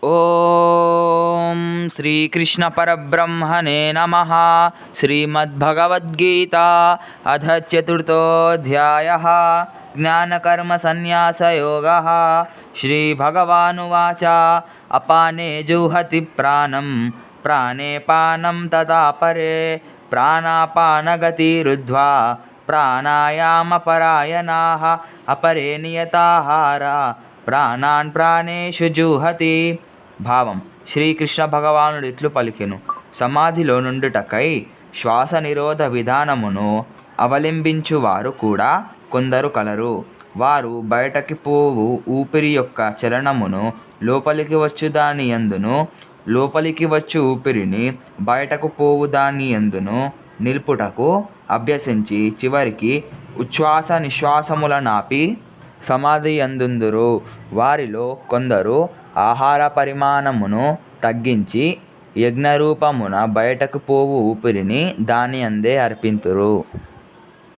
ఓం శ్రీకృష్ణ పరబ్రహ్మణే నమః. శ్రీమద్భగవద్గీత అథ చతుర్థోऽధ్యాయः. జ్ఞానకర్మ సన్యాసయోగः. శ్రీభగవానువాచ అపానే జుహతి ప్రాణం ప్రాణే పానం తథా పరే ప్రాణాపానగతిరుద్ధ్వా ప్రాణాయామపరాయణాః అపరే నియతాహారా ప్రాణాన్ ప్రాణేషు జుహతి. భావం: శ్రీకృష్ణ భగవానుడు ఇట్లు పలికెను: సమాధిలో నుండుటకై శ్వాస నిరోధ విధానమును అవలంబించువారు కూడా కొందరు కలరు. వారు బయటకి పోవు ఊపిరి యొక్క చలనమును లోపలికి వచ్చు దాని యందును, లోపలికి వచ్చు ఊపిరిని బయటకు పోవు దాని యందును నిలుపుటకు అభ్యసించి చివరికి ఉచ్ఛ్వాస నిశ్వాసములనాపి సమాధి యందుందురు. వారిలో కొందరు ఆహార పరిమాణమును తగ్గించి యజ్ఞరూపమున బయటకు పోవు ఊపిరిని దాని అందే అర్పింతురు.